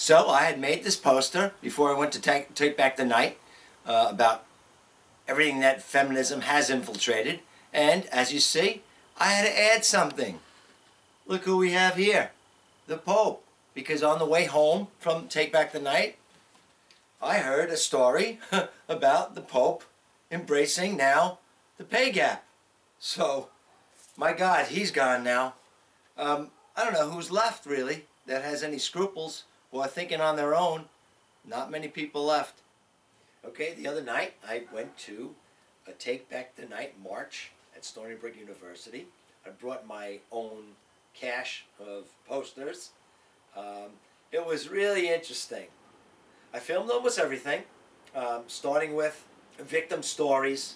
So I had made this poster before I went to take back the night about everything that feminism has infiltrated. And as you see, I had to add something. Look who we have here, the Pope. Because on the way home from Take Back the Night, I heard a story about the Pope embracing now the pay gap. So, my God, he's gone now. I don't know who's left, really, that has any scruples or are thinking on their own. Not many people left. Okay, the other night I went to a Take Back the Night march at Stony Brook University. I brought my own cache of posters. It was really interesting. I filmed almost everything, starting with victim stories,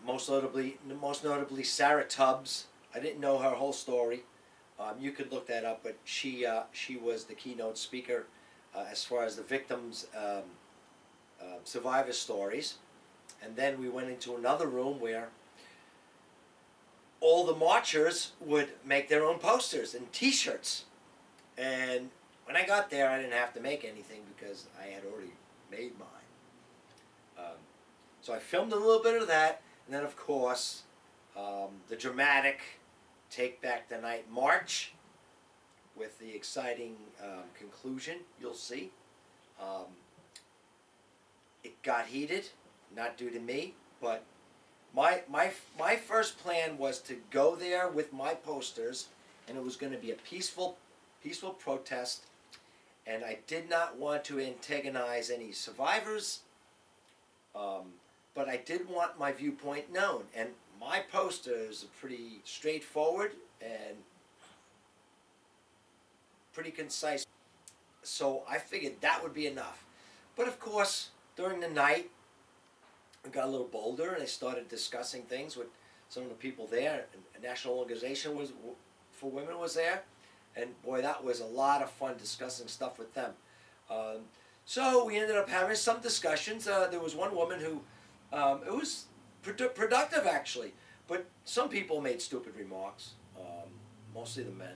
most notably Sarah Tubbs. I didn't know her whole story. You could look that up, but she was the keynote speaker as far as the victims' survivor stories. And then we went into another room where all the marchers would make their own posters and T-shirts. And when I got there, I didn't have to make anything because I had already made mine. So I filmed a little bit of that, and then of course the dramatic Take Back the Night march with the exciting conclusion. You'll see. It got heated, not due to me, but my first plan was to go there with my posters, and it was going to be a peaceful protest, and I did not want to antagonize any survivors, but I did want my viewpoint known, and my posters are pretty straightforward and pretty concise, so I figured that would be enough. But of course, during the night, I got a little bolder, and I started discussing things with some of the people there. A national organization for women was there, and boy, that was a lot of fun discussing stuff with them. So we ended up having some discussions. There was one woman who, it was productive actually, but some people made stupid remarks, mostly the men.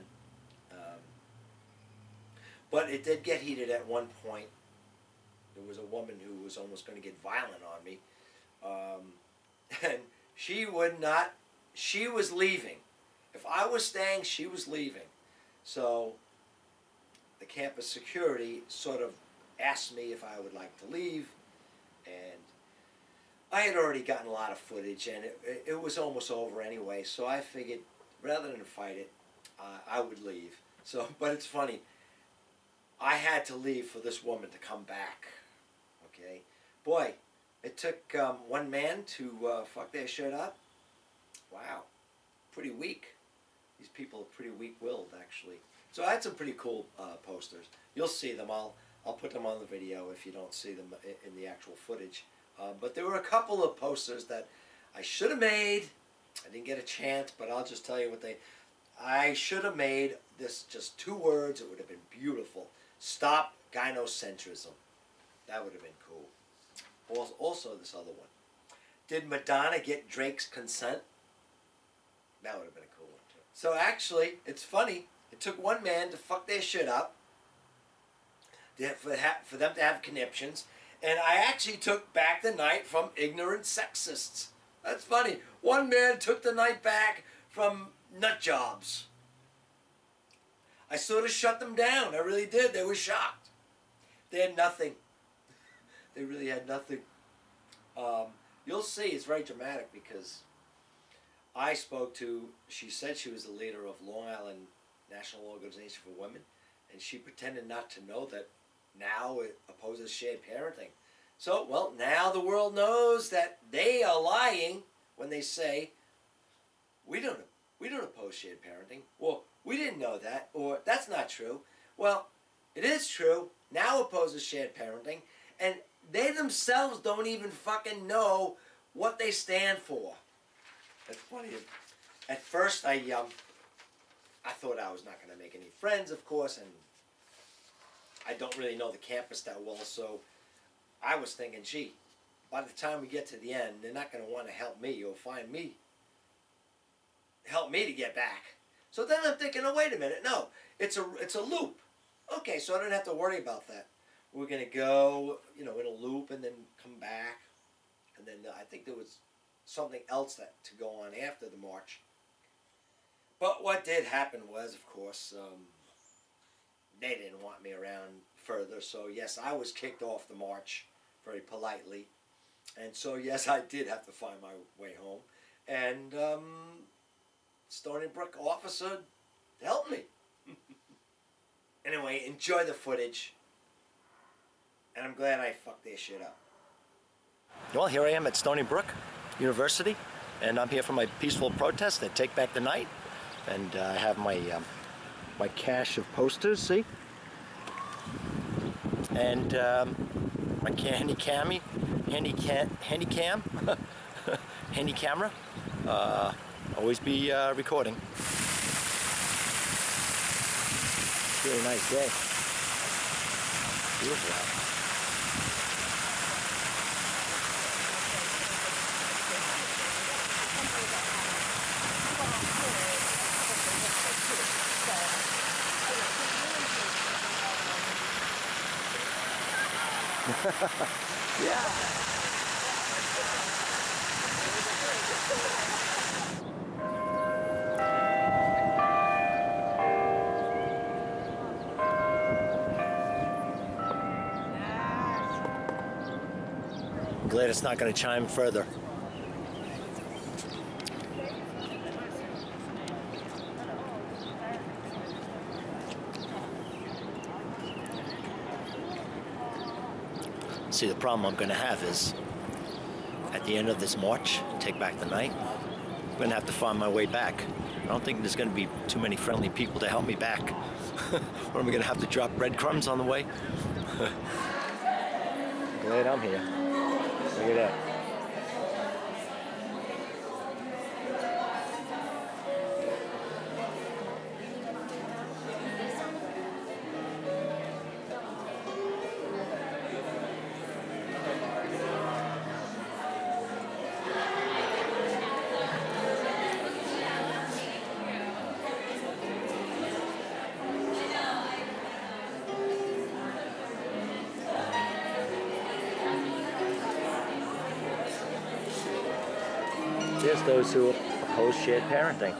But it did get heated at one point. There was a woman who was almost going to get violent on me. And she would not, she was leaving. If I was staying, she was leaving. So the campus security sort of asked me if I would like to leave, and I had already gotten a lot of footage, and it was almost over anyway, so I figured rather than fight it, I would leave. So, but it's funny, I had to leave for this woman to come back. Okay, boy, it took one man to fuck their shit up. Wow, pretty weak. These people are pretty weak-willed, actually. So I had some pretty cool posters. You'll see them. I'll put them on the video if you don't see them in the actual footage. But there were a couple of posters that I should have made. I didn't get a chance, but I'll just tell you what I should have made this just 2 words. It would have been beautiful. Stop gynocentrism. That would have been cool. Also this other one. Did Madonna get Drake's consent? That would have been a cool one too. So actually, it's funny. It took one man to fuck their shit up, for them to have conniptions, and I actually took back the night from ignorant sexists. That's funny. One man took the night back from nut jobs. I sort of shut them down. I really did. They were shocked. They had nothing. They really had nothing. You'll see, it's very dramatic because I spoke to, she said she was the leader of Long Island National Organization for Women, and she pretended not to know that now it opposes shared parenting. So, well, now the world knows that they are lying when they say, we don't oppose shared parenting, or we didn't know that, or that's not true. Well, it is true, now opposes shared parenting, and they themselves don't even fucking know what they stand for. That's funny. At first, I thought I was not going to make any friends, of course, and I don't really know the campus that well, so I was thinking, gee, by the time we get to the end, they're not going to want to help me or help me to get back. So then I'm thinking, oh, wait a minute, no, it's a loop. Okay, so I didn't have to worry about that. We're gonna go, in a loop and then come back, and then I think there was something else that to go on after the march. But what did happen was, of course, they didn't want me around further. So yes, I was kicked off the march very politely, and so yes, I did have to find my way home. And Stony Brook officer helped me. Anyway, enjoy the footage. And I'm glad I fucked their shit up. Well, here I am at Stony Brook University, and I'm here for my peaceful protest at Take Back the Night. And I have my my cache of posters, see? And my handy camera, handy camera. Always be recording. Really nice day. Beautiful out. Yeah. I'm glad it's not going to chime further. See, the problem I'm going to have is, at the end of this march, Take Back the Night, I'm going to have to find my way back. I don't think there's going to be too many friendly people to help me back. Or am I going to have to drop breadcrumbs on the way? Glad I'm here. Look at that. There's those who oppose shared parenting.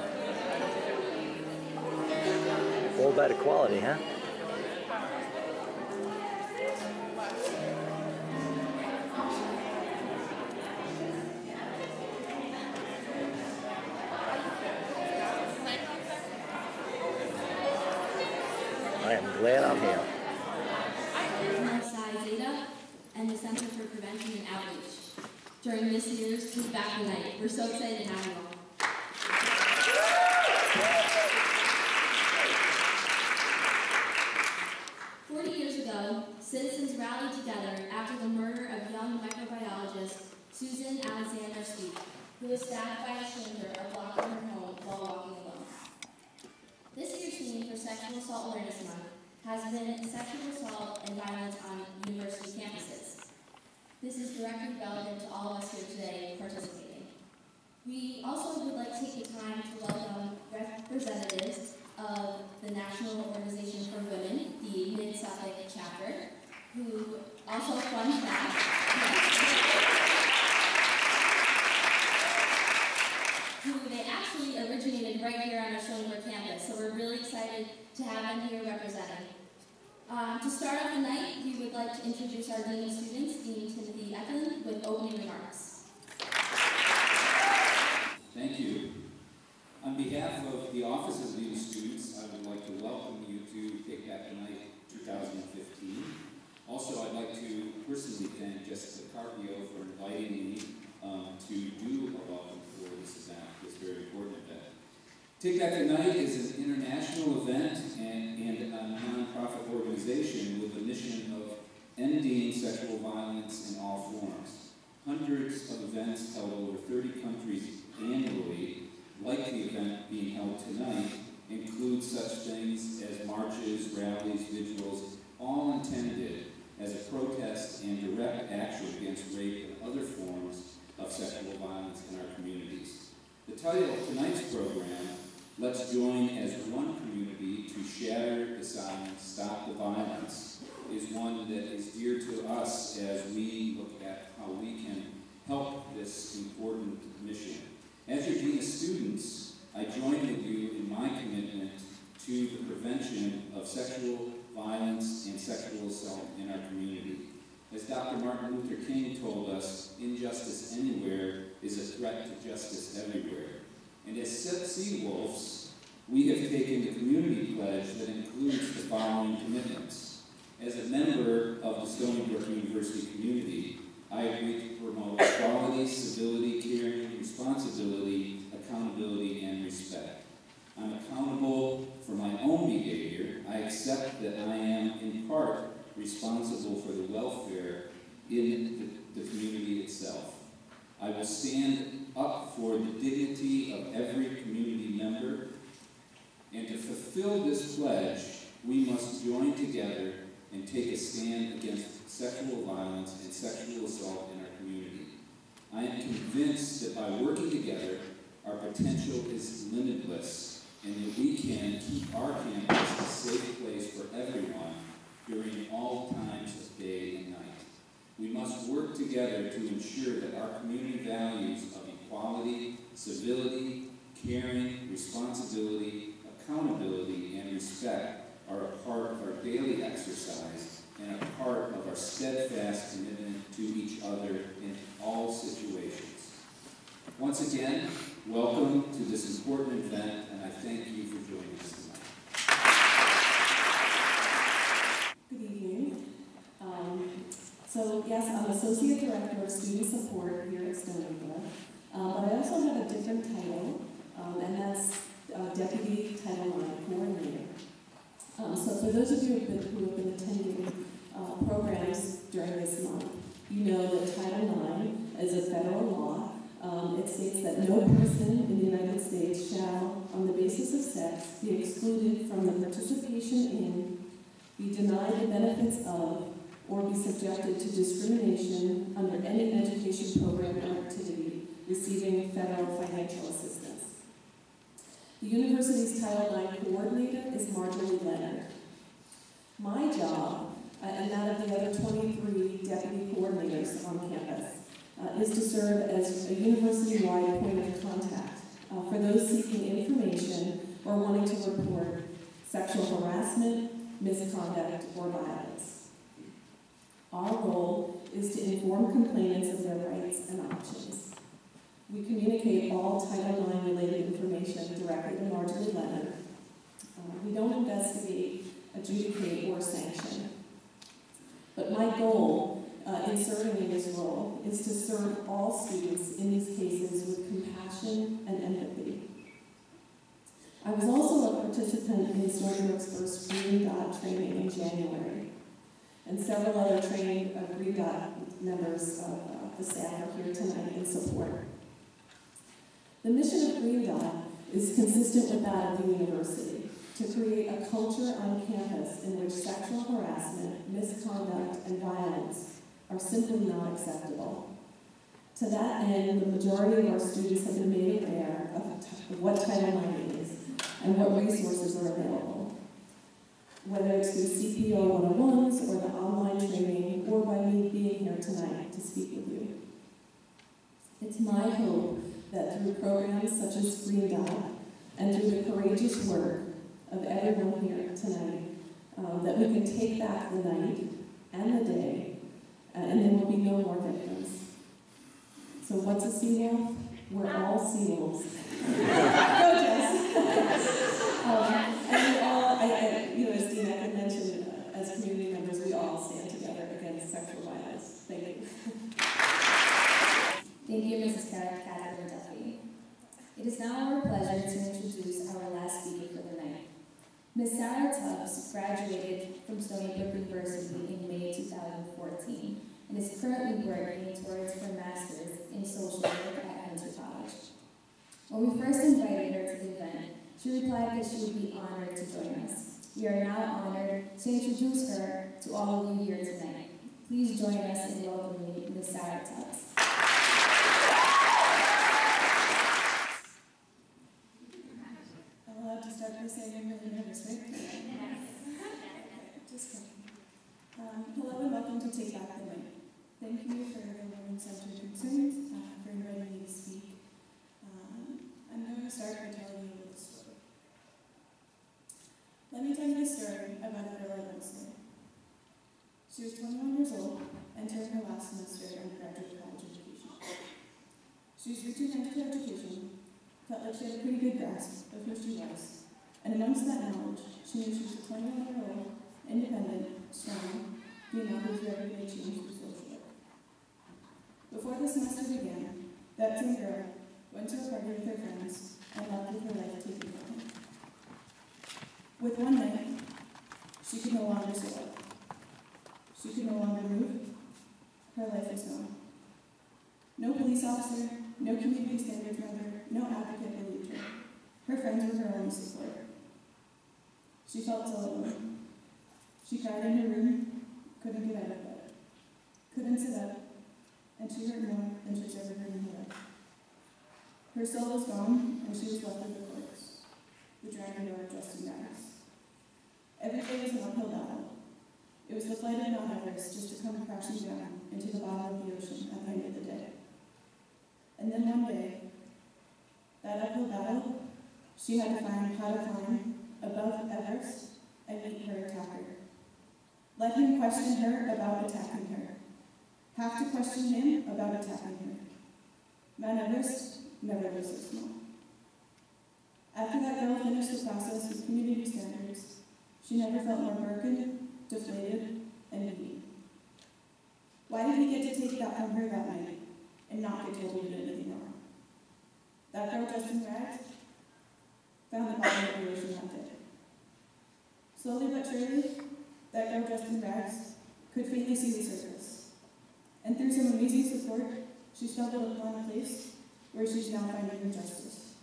All about equality, huh? I am glad I'm here. And the Center for Prevention and Outreach. During this year's Take Back the Night. We're so excited to have you all. 40 years ago, citizens rallied together after the murder of young microbiologist Susan Alexander Sweet, who was stabbed by a stranger a block from her home while walking alone. This year's theme for Sexual Assault Awareness Month has been sexual assault and violence on university campuses. This is directly relevant to all of us here today participating. We also would like to take the time to welcome representatives of the National Organization for Women, the Untitled Chapter, who also, fun fact, who they actually originated right here on our Stony Brook campus, so we're really excited to have them here representing. To start off the night, we would like to introduce our Dean of Students, Dean Timothy Eklund, with opening remarks. Thank you. On behalf of the Office of Dean of Students, I would like to welcome you to Take Back the Night 2015. Also, I'd like to personally thank Jessica Carpio for inviting me to do a welcome for this event, this very important event. Take Back the Night is an international event and a non-profit organization with a mission of ending sexual violence in all forms. Hundreds of events held over 30 countries annually, like the event being held tonight, include such things as marches, rallies, vigils, all intended as a protest and direct action against rape and other forms of sexual violence in our communities. The title of tonight's program, Let's Join as One Community to Shatter the Silence, Stop the one that is dear to us as we look at how we can help this important mission. As your Dean of Students, I join with you in my commitment to the prevention of sexual violence and sexual assault in our community. As Dr. Martin Luther King told us, injustice anywhere is a threat to justice everywhere. And as Sea Wolves, we have taken the community pledge that includes the following commitments. As a member of the Stony Brook University community, I agree to promote equality, civility, caring, responsibility, accountability, and respect. I'm accountable for my own behavior. I accept that I am, in part, responsible for the welfare in the community itself. I will stand up for the dignity of every community member. And to fulfill this pledge, we must join together and take a stand against sexual violence and sexual assault in our community. I am convinced that by working together, our potential is limitless, and that we can keep our campus a safe place for everyone during all times of day and night. We must work together to ensure that our community values of equality, civility, caring, responsibility, accountability, and respect are a part of our daily exercise and a part of our steadfast commitment to each other in all situations. Once again, welcome to this important event, and I thank you for joining us tonight. Good evening. So yes, I'm Associate Director of Student Support here at Stony Brook, but I also have a different title, and that's Deputy Title IX Coordinator. So for those of you who have been attending programs during this month, you know that Title IX is a federal law. It states that no person in the United States shall, on the basis of sex, be excluded from the participation in, be denied the benefits of, or be subjected to discrimination under any education program or activity receiving federal financial assistance. The university's Title IX coordinator is Marjorie Leonard. My job, and that of the other 23 deputy coordinators on campus, is to serve as a university-wide point of contact for those seeking information or wanting to report sexual harassment, misconduct, or violence. Our role is to inform complainants of their rights and options. We communicate all Title IX related information directly to Marjorie Leonard. We don't investigate, adjudicate, or sanction. But my goal in serving in this role is to serve all students in these cases with compassion and empathy. I was also a participant in Stony Brook's first Green Dot training in January, and several other trained Green Dot members of the staff are here tonight in support. The mission of Green Dot is consistent with that of the university, to create a culture on campus in which sexual harassment, misconduct, and violence are simply not acceptable. To that end, the majority of our students have been made aware of what Title IX is and what resources are available, whether it's through CPO 101s or the online training, or by me being here tonight to speak with you. It's my hope that through programs such as Green Dot and through the courageous work of everyone here tonight, that we can take back the night and the day, and there will be no more victims. So what's a sea wolf? We're all sea wolves. Go, Jess. And we all, as Dean had mentioned, as community members, we all stand together against sexual violence. Thank you. Thank you, Mrs. Catherine Duffy. It is now our pleasure to introduce our last speaker for the night. Ms. Sarah Tubbs graduated from Stony Brook University in May 2014 and is currently working towards her master's in social work at Hunter College. When we first invited her to the event, she replied that she would be honored to join us. We are now honored to introduce her to all of you here tonight. Please join us in welcoming Ms. Sarah Tubbs. I'll have to start by saying I'm really nervous, right? Just kidding. Hello and welcome to Take Back the Night. Thank you for the women-centered concerns, for inviting me to speak. I'm going to start by telling you a little story. Let me tell you a story about a girl I once knew. She was 21 years old, entering her last semester in undergraduate college education. She was reaching the end of her education, felt like she had a pretty good grasp of who she was, and amongst that knowledge, she knew she was a 21-year-old, independent, strong, female who was ready to make change through social work. Before the semester began, that same girl went to a party with her friends and left with her life taken from her. With one night, she could no longer show up. She could no longer move. Her life was gone. No police officer, no community standards member, no advocate believed her. Her friends were her only support. She felt so alone. She cried in her room, couldn't get out of bed, couldn't sit up, and she hurt more than she's ever heard in her life. Her soul was gone, and she was left with the corpse, the drowning door dressed in rags. Every day was an uphill battle. It was the flight of Mount Everest just to come crashing down into the bottom of the ocean at the end of the day. And then one day, that uphill battle, she had to find how to climb above Everest and meet her attacker. Let him question her about attacking her. Have to question him about attacking her. Mount Everest never was so small. After that girl finished the process with community standards, she never felt more broken, deflated, and needy. Why did he get to take that from her that night and not get told he did anything wrong? That girl dressed in rags found the bottom of the ocean that day. Slowly but surely, that girl dressed in rags could faintly see the surface. And through some amazing support, she stumbled upon a place where she's now finding her justice.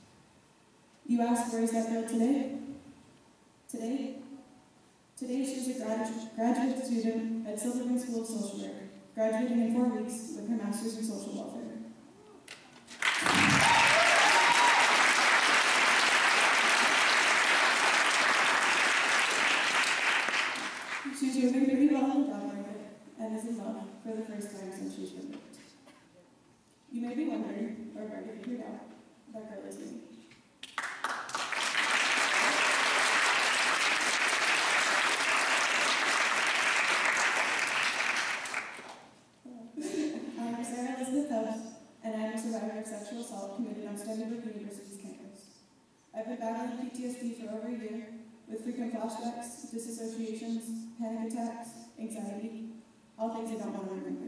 You ask, where is that girl today? Today she's a graduate student at Silverman School of Social Work, graduating in 4 weeks with her master's in social welfare. She's moving pretty well in the job market and is in love for the first time since she's been raped. You may be wondering, or already figured out, that girl is me. I'm Sarah Elizabeth Tubbs, and I'm a survivor of sexual assault committed on Stony Brook University's campus. I've been battling PTSD for over a year, with frequent flashbacks, disassociations, panic attacks, anxiety, all things I don't want to remember.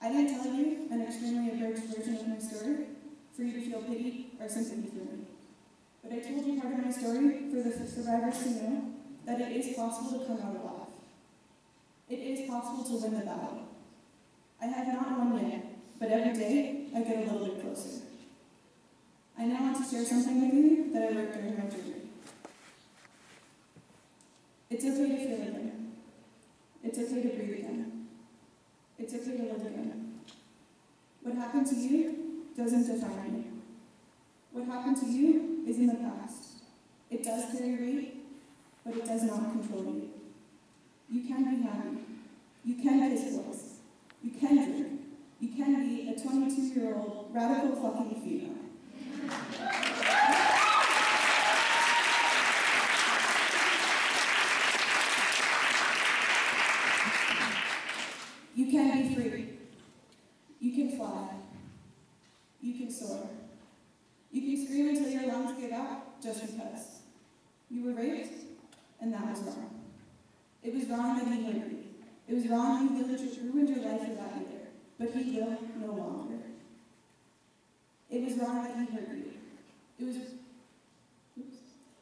I didn't tell you an extremely abridged version of my story for you to feel pity or sympathy for me. But I told you part of my story for the survivors to know that it is possible to come out alive. It is possible to win the battle. I have not won yet, but every day I get a little bit closer. I now want to share something with you that I learned during my journey. It's okay to feel again. It's okay to breathe again. It's okay to live again. What happened to you doesn't define you. What happened to you is in the past. It does carry weight, but it does not control you. You can be happy. You can kiss boys. You can drink. You can be a 22-year-old radical fucking female. You can be free. You can fly. You can soar. You can scream until your lungs give out just because. You were raped, and that was wrong. It was wrong that he hurt you. It was wrong he ruined your life for that year, but he will no longer. It was wrong that he hurt you.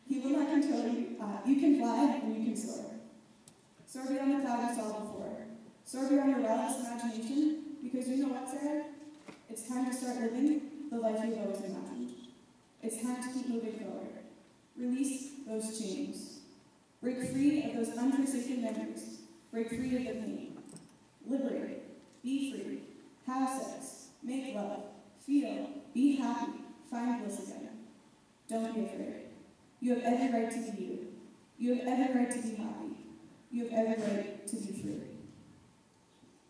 He will not control you. You can fly and you can soar. Soar beyond the cloud you saw before. Soar beyond your wildest imagination, because you know what, Sarah? It's time to start living the life you've always imagined. It's time to keep moving forward. Release those chains. Break free of those unforsaken memories. Break free of the pain. Liberate. Be free. Have sex. Make love. Feel. Be happy. Find bliss again. Don't be afraid. You have every right to be you. You have every right to be happy. You have every right to be free.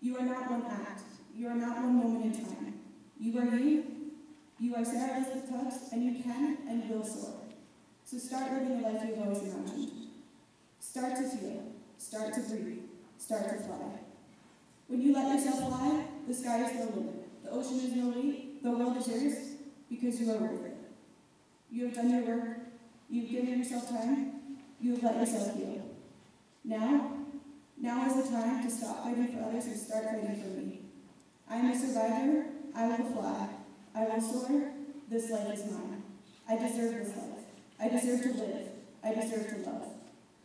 You are not one act. You are not one moment in time. You are you. You are Sarah Elizabeth Tubbs, and you can and will soar. So start living the life you've always imagined. Start to feel. Start to breathe. Start to fly. When you let yourself fly, the sky is no limit. The ocean is no weight. The world is yours because you are worth it. You have done your work. You've given yourself time. You have let yourself heal. Now is the time to stop fighting for others and start fighting for me. I am a survivor. I will fly. I will soar. This life is mine. I deserve this life. I deserve to live. I deserve to love.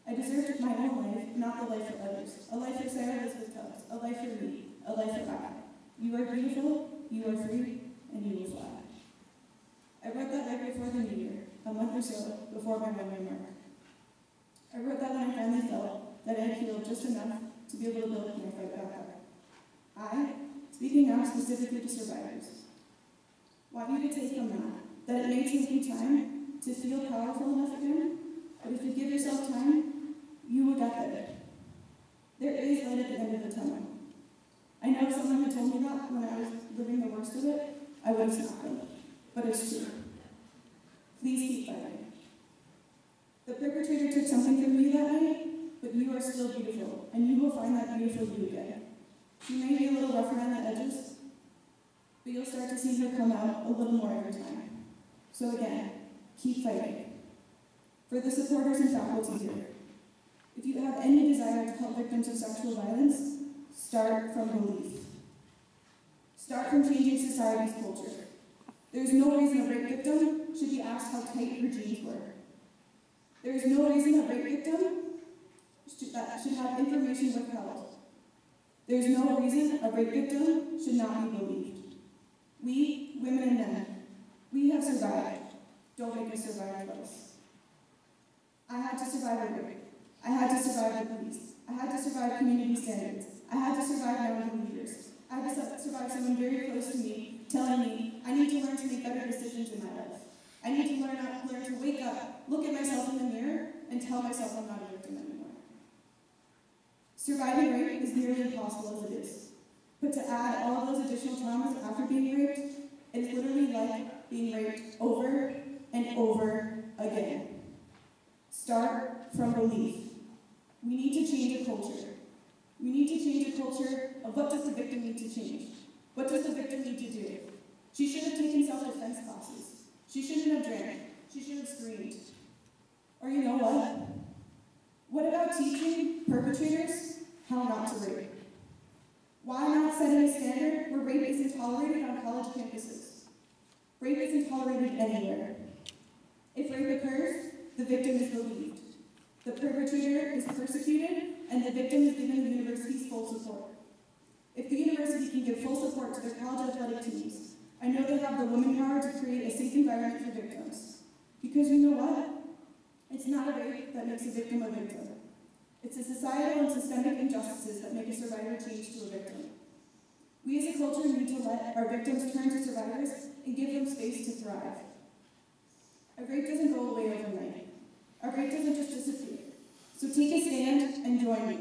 I deserve my own life, not the life for others. A life for Sarah Elizabeth Tubbs. A life for me. A life for I. You are beautiful. You are free. And you will fly. I wrote that right before the new year, a month or so before my 1-year mark. I wrote that when I finally felt that I had healed just enough to be able to build my fight back up. I, speaking now specifically to survivors, want you to take from that it may take you time to feel powerful enough again, but if you give yourself time, you will get there. There is light at the end of the tunnel. I know if someone had told me that when I was living the worst of it, I would have snapped them. But it's true. Please keep fighting. The perpetrator took something from me that night, but you are still beautiful, and you will find that beautiful you again. She may be a little rough around the edges, but you'll start to see her come out a little more every time. So again, keep fighting. For the supporters and faculty here, if you have any desire to help victims of sexual violence, start from belief. Start from changing society's culture. There is no reason a rape victim should be asked how tight her jeans were. There is no reason a rape victim should have information withheld. There is no reason a rape victim should not be believed. We, women and men, we have survived. Don't make us survive twice. I had to survive a rape. I had to survive the police. I had to survive community standards. I had to survive mountain leaders. I had to survive someone very close to me telling me I need to learn to make better decisions in my life. I need to learn to wake up, look at myself in the mirror, and tell myself I'm not a victim anymore. Surviving rape is nearly impossible as it is. But to add all of those additional traumas after being raped, it's literally like being raped over and over again. Start from belief. We need to change a culture. We need to change a culture of what does the victim need to change? What does the victim need to do? She should have taken self-defense classes. She shouldn't have drank. She should have screamed. Or you know what? What about teaching perpetrators how not to rape? Why not setting a standard where rape isn't tolerated on college campuses? Rape isn't tolerated anywhere. If rape occurs, the victim is believed. The perpetrator is persecuted, and the victim is given the university's full support. If the university can give full support to their college athletic teams, I know they have the woman power to create a safe environment for victims. Because you know what? It's not a rape that makes a victim a victim. It's the societal and systemic injustices that make a survivor change to a victim. We as a culture need to let our victims turn to survivors and give them space to thrive. A rape doesn't go away overnight. A rape doesn't just disappear. So take a stand and join me.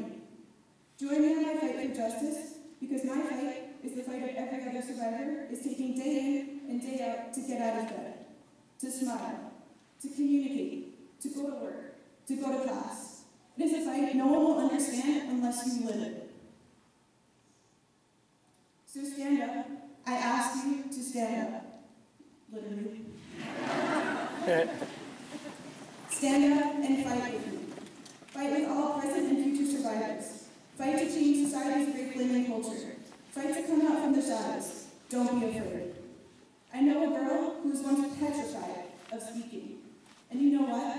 Join me in my fight for justice, because my fight is the fight of every other survivor is taking day in and day out to get out of bed, to smile, to communicate, to go to work, to go to class. It is a fight no one will understand unless you live it. So stand up. I ask you to stand up. Literally. Stand up and fight with me. Fight with all present and future survivors. Fight to change society's rape blaming culture. Fight to come out from the shadows. Don't be afraid. I know a girl who was once petrified of speaking. And you know what?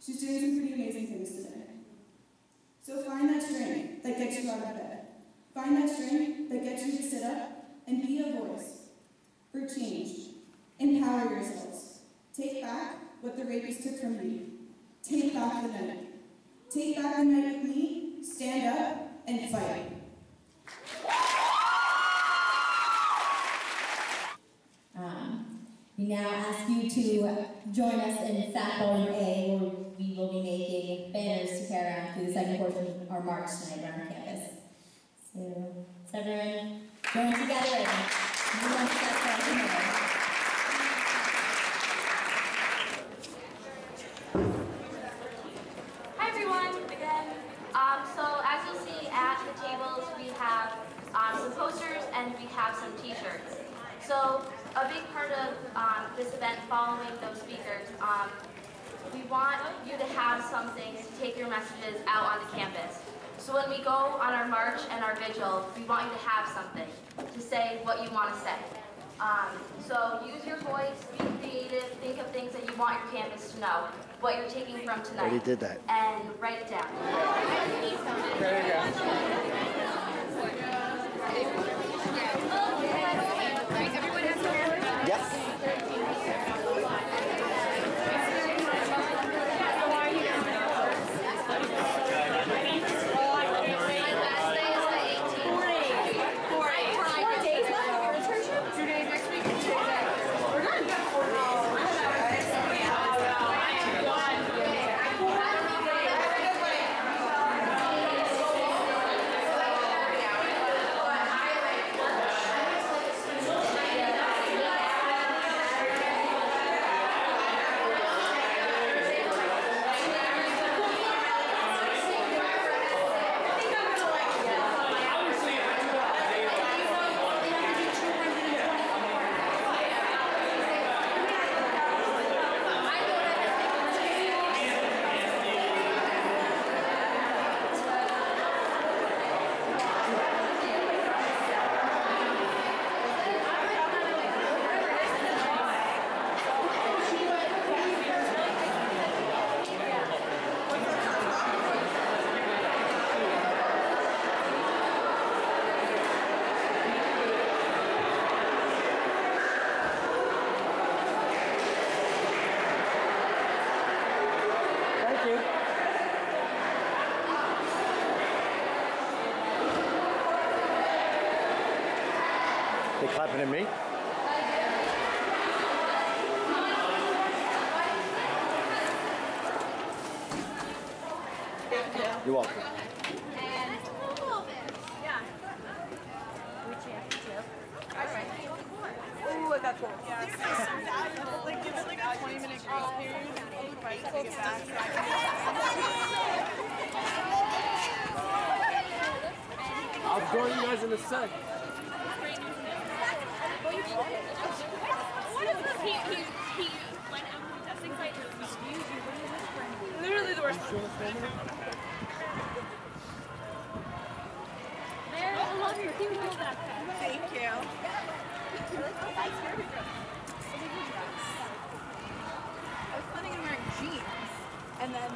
She's doing some pretty amazing things today. So find that strength that gets you out of bed. Find that strength that gets you to sit up and be a voice for change. Empower yourselves. Take back what the rapists took from you. Take back the night. Take back the night with me. Stand up and fight. We now ask you to join us in Fat Bowling A, where we will be making banners to carry on through the second portion of our our march tonight on our campus. So, let's everyone join together and move on to that part. Hi everyone, again. So as you'll see at the tables, we have some posters and we have some t-shirts. So a big part of this event following those speakers, we want you to have something to take your messages out on the campus. So when we go on our march and our vigil, we want you to have something to say what you want to say. So use your voice, be creative, think of things that you want your campus to know, what you're taking from tonight. Already did that. And write it down. There you go. Yep. They clapping at me? You're welcome. Ooh, I got cool. Yeah, this is so valuable. Like, give it like a 20-minute grace period. To get back. I'll join you guys in a sec. What is this? He went out to the testing site to excuse you. What are you whispering? Literally the worst. There, I love your cute little backpack. Thank you. I was planning on wearing jeans, and then...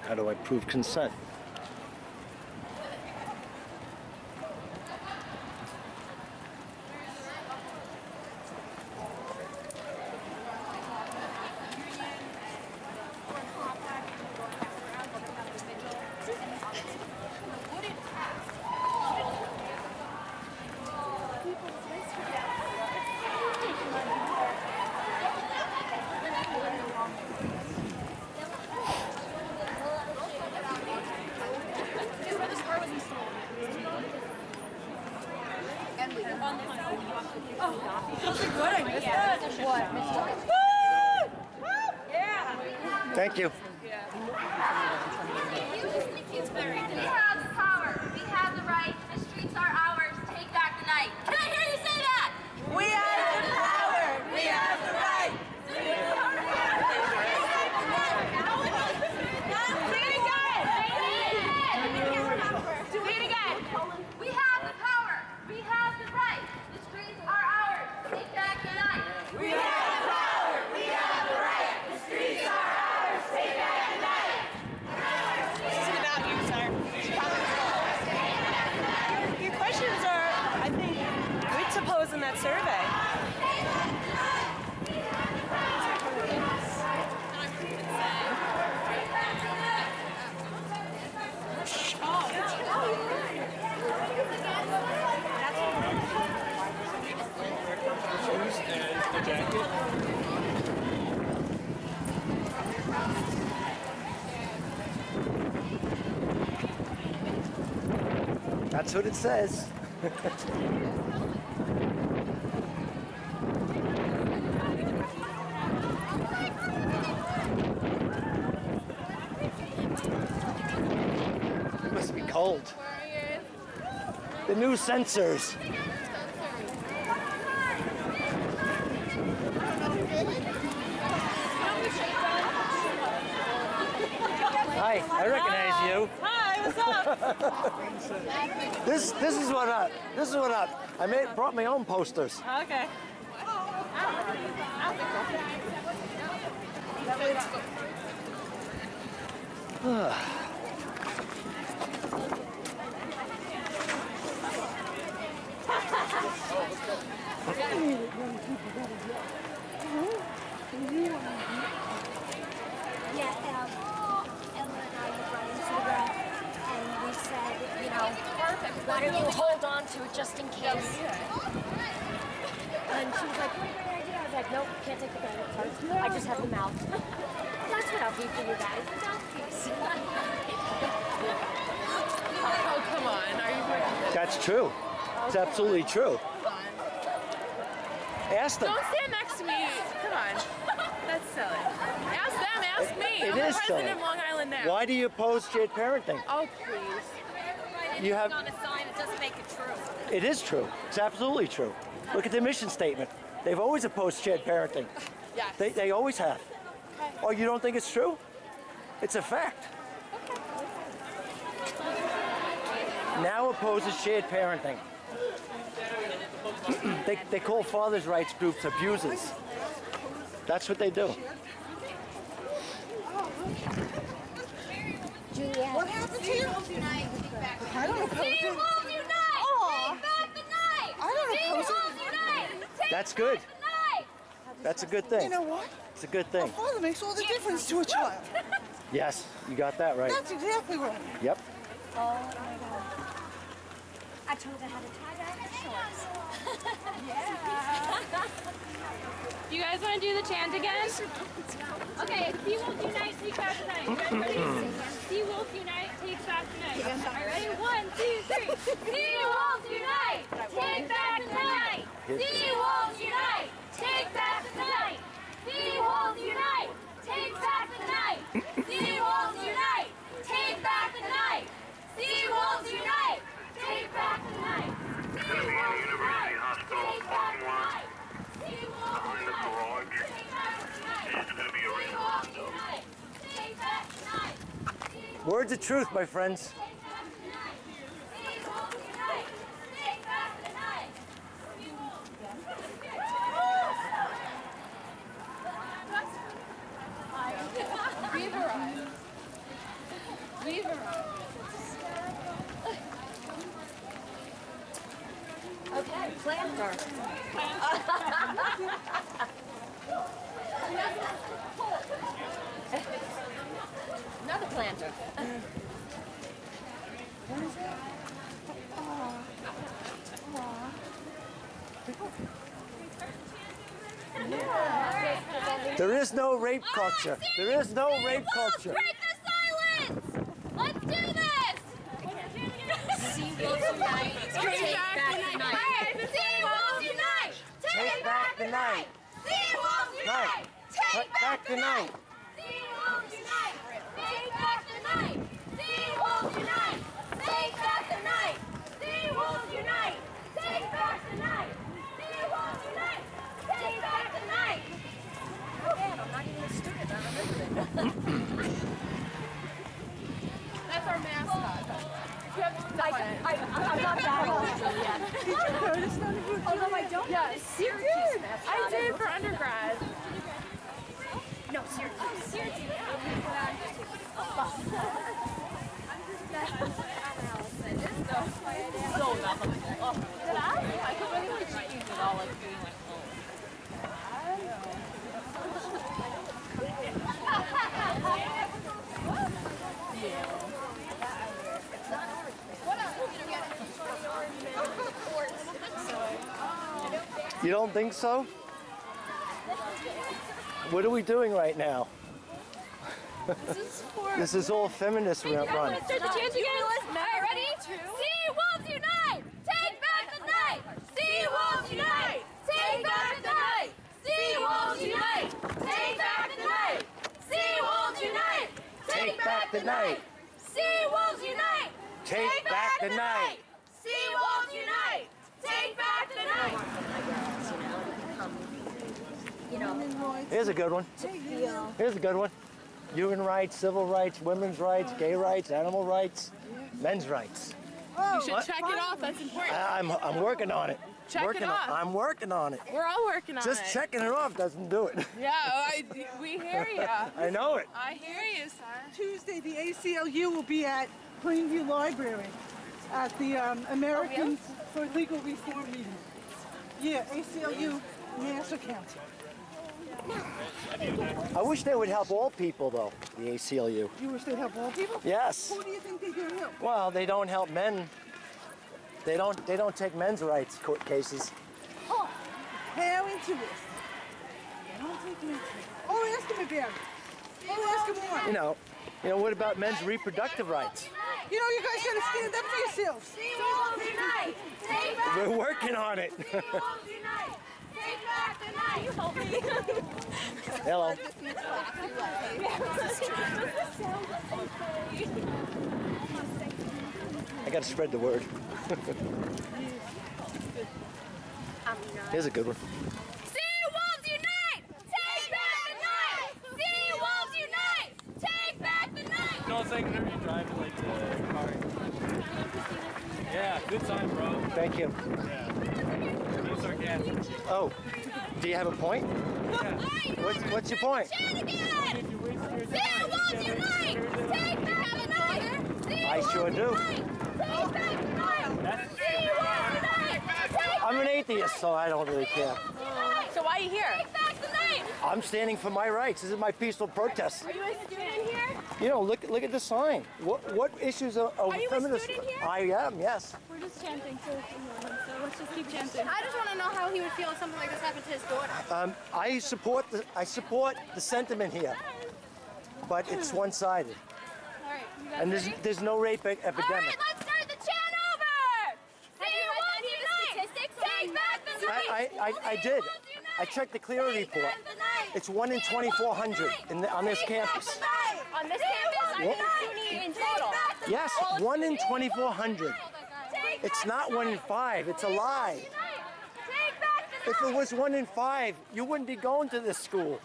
How do I prove consent? Thank you. We have the power. We have the right. The streets are ours. Take back the night. Can I hear you say that? We have the power. We have the right. Say it again. We have the power. We have the right. The streets are ours. Take back the night. We have the power. We have the right. The streets are ours. Take back the night. This is about you, sir. Your questions are, I think, good to pose in that survey. That's what it says. It must be cold. The new sensors. Hi, I recognize you. Hi, what's up? This is what up. This is what up. I brought my own posters. Okay. Yeah, Emma and I have run into that, and we said, you know, why don't you hold on to it just in case? And she was like, what a great idea. I was like, nope, can't take the credit card. I just have the mouth. That's what I'll be for you guys, the mouthpiece. Oh, come on. Are you ready? That's true. It's absolutely true. Ask them. Don't stand next to me. Come on. That's silly. Ask them, ask me. It I'm the is president silly. of Long Island now. Why do you oppose shared parenting? Oh, please. You have. On a sign, it doesn't make it true. It is true. It's absolutely true. Look at the mission statement. They've always opposed shared parenting. Yes. They always have. Okay. Oh, you don't think it's true? It's a fact. Now opposes shared parenting. They call fathers' rights groups abusers. That's what they do. Juliet. What happened to you? I don't oppose it. Unite! Take back the night! I don't oppose it. Unite! That's good. That's a good thing. You know what? It's a good thing. A father makes all the difference to a child. Yes, you got that right. That's exactly right. Yep. Oh my God. I told her how to tie down her shorts. You guys want to do the chant again? Okay, Sea Wolves Unite, take back the night. Ready? Sea Wolves Unite, take back the night. Alright, ready? 1, 2, 3. Sea Wolves Unite, take back the night. Sea Wolves Unite, take back the night. Sea Wolves Unite, take back the night. Sea Wolves Unite, take back the night. Sea Wolves Unite, take back the night. Sea Wolves Unite, take back the night. Sea Wolves Unite, take back the night. Sea Wolves Unite, take back the night. Words of truth, my friends. Take back the night. Sea Wolves Unite, take back the night. Sea Wolves. We've arrived. We've arrived. Okay, planter. Another planter. What is it? There is no rape culture. There is no rape culture. Break the silence! Let's do this! Sea Wolves Unite. Take back the night. Sea Wolves Unite! Take back the night. Sea Wolves Unite! Take back the night. Sea Wolves Unite! Take back the night! Sea Wolves Unite! Take back the night! Sea Wolves Unite! Take back the night! Sea Wolves Unite! Take back the night! Man, I'm not even a student. I remember it. That's our mascot. I'm not that old, Juliet. Did you go to Stony Brook? Although I don't know the Syracuse mascot. I did for undergrad. No, Syracuse. Syracuse. So nothing. Oh, did I could really like cheating with all like doing like You don't think so? What are we doing right now? This is all feminist run. Start the chant again? Alright, ready? Sea Wolves night. Sea Wolves unite! Take back the night. Sea Wolves unite! Take back the night! Here's a good one. Here's a good one. Human rights, civil rights, women's rights, gay rights, animal rights, men's rights. You should check it off. That's important. I'm working on it. Check it off. I'm working on it. We're all working on it. Just checking it off doesn't do it. Yeah, we hear you. I know it. I hear you, sir. Tuesday, the ACLU will be at Plainview Library at the Americans for Legal Reform meeting. Yeah, ACLU, Nassau County. I wish they would help all people, though, the ACLU. You wish they'd help all people? Yes. Who do you think they do help? Well, they don't help men. They don't take men's rights court cases. Oh, how into this? Don't take me into it. Oh, ask him about it. Oh, ask him more. You know, what about men's reproductive rights? You know, you guys gotta stand up for yourselves. Sea Wolves unite! Take back We're working on it. Sea Wolves unite! Take back the night! You help me. Hello. I gotta spread the word. Here's a good one. Sea Wolves unite! Take back the night! Sea Wolves unite! Take back the night! No, it's like whenever you drive like the car. Yeah, good sign, bro. Thank you. Yeah. Being sarcastic. Oh, do you have a point? Yeah. What's your point? Sea Wolves unite! Take back the night! I sure do. Take back the night! Sea Wolves unite! I'm an atheist, so I don't really care. So why are you here? Take back the night! I'm standing for my rights. This is my peaceful protest. Are you a student here? You know, look at the sign. What issues are you a feminists? student here? I am, yes. We're just chanting, so let's just keep chanting. I just want to know how he would feel if something like this happened to his daughter. I support the sentiment here, but it's one-sided. All right, you guys And ready? there's no rape epidemic. All right, let's start the chant over! Sea Wolves unite! Take back the night! I did. I checked the clearance report. It's 1 in 2,400 on this campus. On this campus, I mean SUNY in total. Yes, 1 in 2,400. It's not 1 in 5. It's a lie. If it was 1 in 5, you wouldn't be going to this school.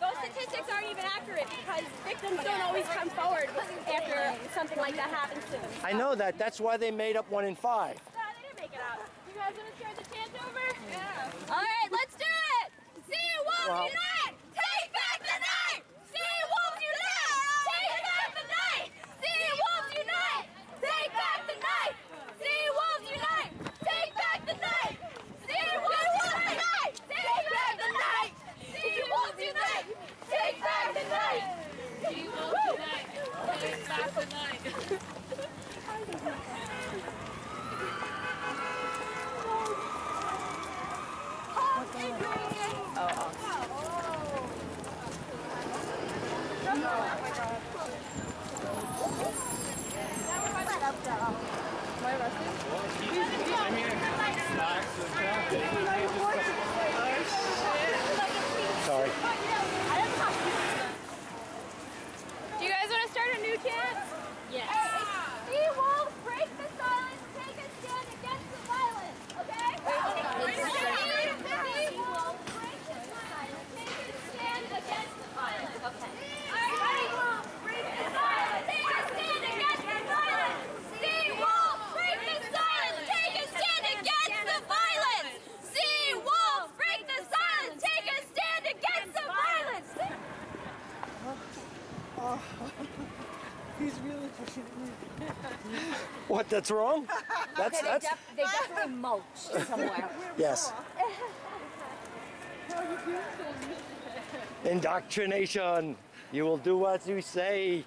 Those statistics aren't even accurate because victims don't always come forward after something like that happens to them. I know that. That's why they made up 1 in 5. No, they didn't make it up. You guys want to start the chant over? Yeah. All right, let's do it! Sea Wolves unite! Take back the night! Sea Wolves unite! Take back the night! Sea Wolves unite! Take back the night! Sea Wolves unite! Take back the night! Sea Wolves unite! Take back the night! Sea Wolves unite! Take back the night! Sea Wolves unite! Take back the night! Sorry. Do you guys want to start a new chant? Yes. Sea Wolves, break the silence, take a stand against the violence, okay? Sea Wolves, break the silence, take a stand against the violence, okay? Sea Wolves, break the silence, take a stand against the violence! Sea Wolves, break the silence, take a stand against the violence! Sea Wolves, break the silence, take a stand against the violence! He's really pushing me. What? That's wrong? That's They definitely mulch somewhere. yes. Indoctrination. You will do what you say.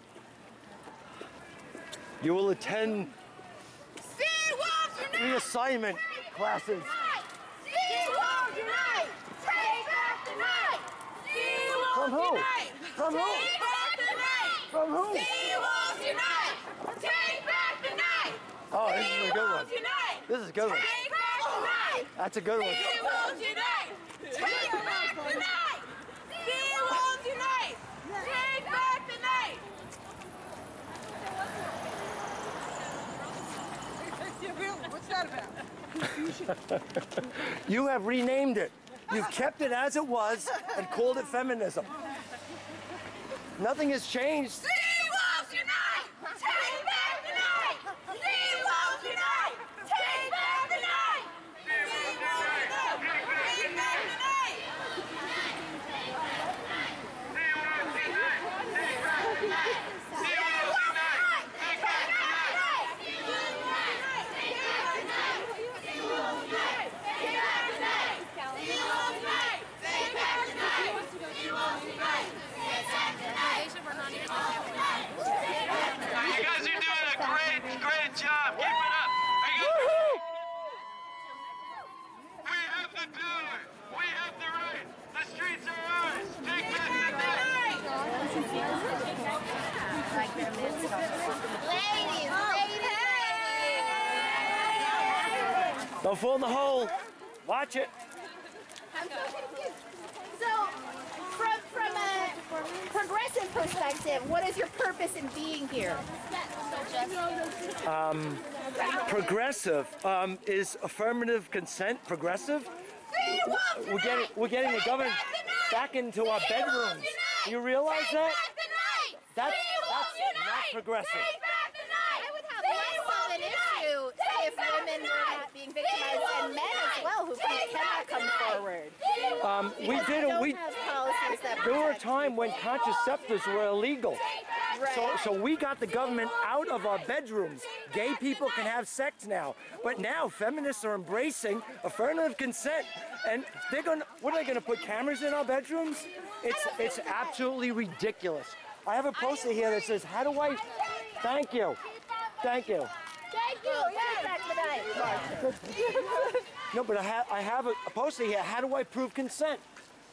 You will attend Sea Wolves unite! reassignment classes. Sea Wolves unite! Take back the night! Sea Wolves From who? unite! From who? Take back the night! From who? Sea Wolves unite! Take back the night! Oh, this is a good one. Sea Wolves unite! This is a good one. Take back the night! That's a good one. Sea Wolves unite! Take back the night! Sea Wolves unite! Take back the night! Really? What's that about? You have renamed it. You've kept it as it was and called it feminism. Nothing has changed. Sea Wolves Unite! Take back the night! Sea Wolves Unite! Take back the night! Sea Wolves Unite! Take back the night! Sea Wolves Unite! Take back the night! Sea Wolves Unite! Take back the night! Sea Wolves Unite! Take back the night! Sea Wolves Unite! Take back the night! Sea Wolves Unite! Take back the night! Sea Wolves Unite! You guys are doing a great job. Keep it up. We have the power. We have the right. The streets are ours. Take back the night. Ladies. Don't fall in the hole. Watch it. I'm so confused. So, from a progressive perspective, what is your purpose in being here? Progressive is affirmative consent progressive? We're getting the government back into our bedrooms. You realize that? That's not progressive. I would have less of an issue if women were not being victimized and men as well who cannot come forward. There were a time when contraceptives were illegal. Right. So we got the government out of our bedrooms. Gay people can have sex now. But now feminists are embracing affirmative consent. And what are they going to put cameras in our bedrooms? It's absolutely ridiculous. I have a poster here that says, how do I... Thank you. Thank you. Thank you. Back tonight. No, but I have a poster here. How do I prove consent?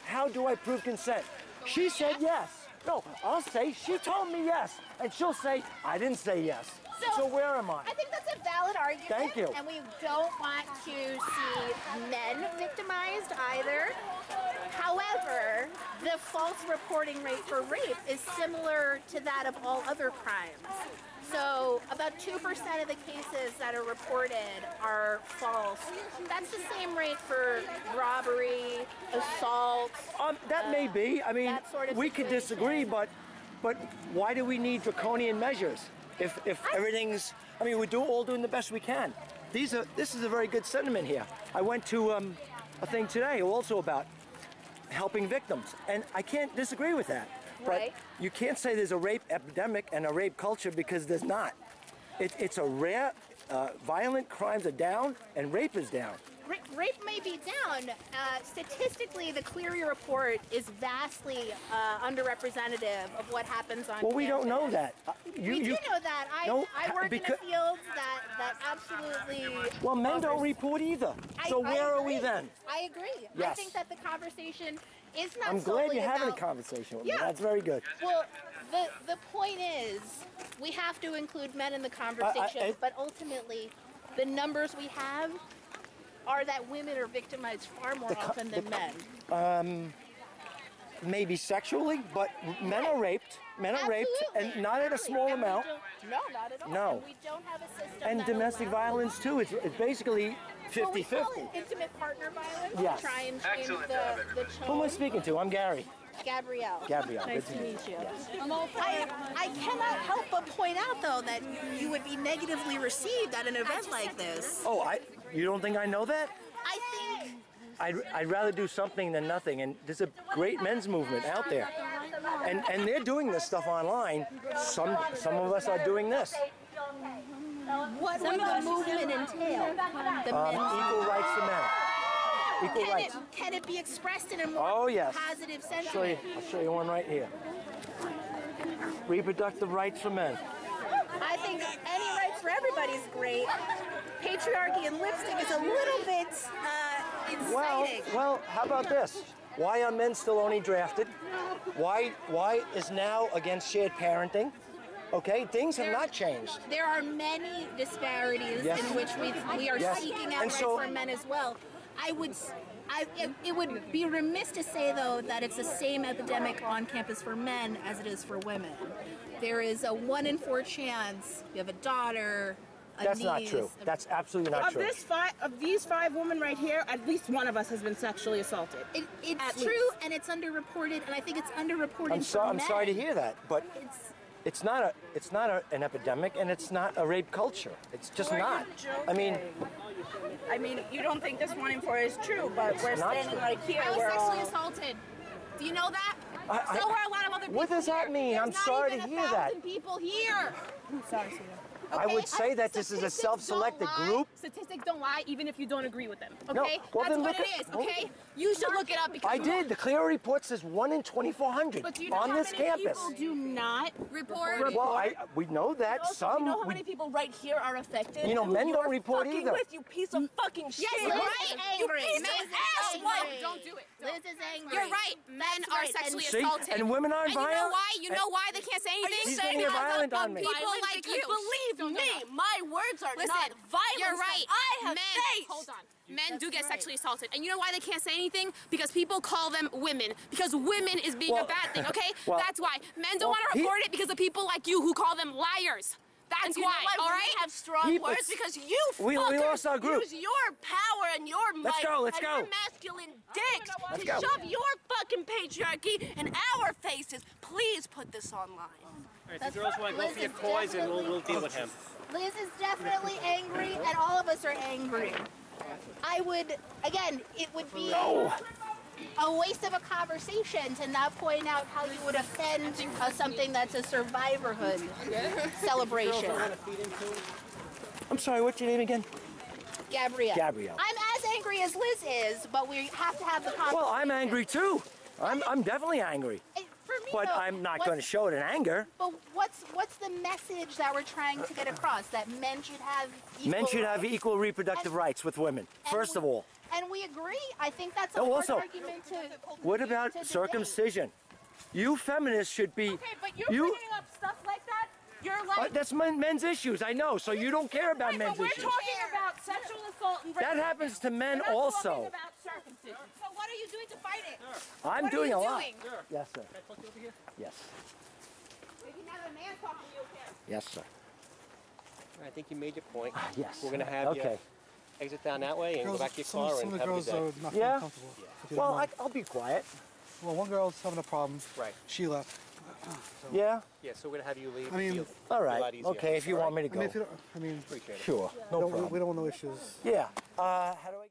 How do I prove consent? She said yes. No, I'll say she told me yes. And she'll say, I didn't say yes. So where am I? I think that's a valid argument. Thank you. And we don't want to see men victimized either. However, the false reporting rate for rape is similar to that of all other crimes. So about 2% of the cases that are reported are false. That's the same rate for robbery, assault. That may be. I mean, sort of we could disagree, but why do we need draconian measures? If everything's, I mean, we're all doing the best we can. This is a very good sentiment here. I went to a thing today also about helping victims, and I can't disagree with that. Right. But you can't say there's a rape epidemic and a rape culture because there's not. It's a rare, violent crimes are down and rape is down. Rape may be down. Statistically, the Cleary report is vastly underrepresented of what happens on Well, we don't know that. We do know that. I work in a field that absolutely... Well, men don't report either. So where are we then? I agree. Yes. I think that the conversation is not I'm glad solely you're having a about... conversation with me. Yeah. That's very good. Well, the point is, we have to include men in the conversation, but ultimately, the numbers we have are that women are victimized far more often than men. Maybe sexually, but men are raped. Men are raped, and not at a small amount. No, not at all. No. And we don't have a system And that domestic allows... violence too. It's basically 50-50. Well, we call it intimate partner violence. Yes. To try and change the tone. Who am I speaking to? I'm Gary. Gabrielle. Gabrielle. Nice to meet you. I cannot help but point out, though, that you would be negatively received at an event like this. Oh, you don't think I know that? I think... I'd rather do something than nothing, and there's a great men's movement out there. And they're doing this stuff online. Some of us are doing this. What would the movement entail? Equal rights to men. Equal rights. Can it be expressed in a more positive sentiment? I'll show you one right here. Reproductive rights for men. I think any rights for everybody is great. Patriarchy and lipstick is a little bit inciting. Well, how about this? Why are men still only drafted? Why is now against shared parenting? Okay, things have not changed. There are many disparities in which we are seeking out rights for men as well. It would be remiss to say, though, that it's the same epidemic on campus for men as it is for women. There is a 1 in 4 chance you have a daughter That's not true. That's absolutely not true. Of these 5 women right here, at least one of us has been sexually assaulted. It's true, and it's underreported, and I think it's underreported I'm sorry to hear that, but it's not an epidemic, and it's not a rape culture. It's just not. I mean, you don't think this 1 in 4 is true, but we're standing right here. I was sexually assaulted. Do you know that? So were a lot of other people. What does that mean? I'm sorry to hear that. There's not even 1,000 people here. I'm sorry, Sita. I would say that this is a self-selected group. Statistics don't lie, even if you don't agree with them. Okay? No, well, that's then what it is. Okay? You should look it up because I did. The Clear report says 1 in 2,400 But do you know on how this many campus. people do not report? Well, we know that some. You know how many people right here are affected? You know, men don't report either. With you piece of fucking shit. Yes, Liz is angry. You piece of ass. Don't do it. Liz is angry. You're right. Men are sexually See? assaulted. And women aren't violent. And you know why? You know why they can't say anything? She's getting violent on me. People like you. Believe me, my words are Listen, not violence. you're right. I have Men, faced. hold on. Men do get sexually assaulted. And you know why they can't say anything? Because people call them women. Because women is being a bad thing, okay? That's why. Men don't want to report it because of people like you who call them liars. That's why, all right? Have strong words because you we lost our group. use your power and your might Let's go. and your masculine dicks Let's to go. shove your fucking patriarchy in our faces. Please put this online. All right, the girls want to go for your cause, and we'll deal with him. Liz is definitely angry, and all of us are angry. I would, again, it would be a waste of a conversation to not point out how you would offend something that's a survivorhood celebration. I'm sorry, what's your name again? Gabrielle. Gabrielle. I'm as angry as Liz is, but we have to have the conversation. Well, I'm angry too. I'm definitely angry. For me, But though, I'm not going to show it in anger. But what's the message that we're trying to get across? That men should have equal reproductive rights with women, first of all. And we agree. I think that's a Oh, hard also, argument to. What about circumcision? You feminists should be. Okay, but you're bringing up stuff like that. You're like. That's men's issues, I know. So you don't care about men's we're issues. talking about sexual assault and rape. That happens to men We're not also. talking about circumcision. So what are you doing to fight it? I'm What doing are a you lot. doing? Yes, sir. Yes. We can have a man talking to you, okay? Yes, sir. I think you made your point. Yes. We're going to have you exit down that way and go back to your car and have a good day. Not Yeah? comfortable. Well, I'll be quiet. Well, one girl's having a problem. Right. She left. Yeah? Yeah, so we're going to have you leave. I mean, Feel All a right. lot easier. Okay, if you want me to I mean, go. appreciate it. Sure. No problem. We don't want no issues. Yeah. How do I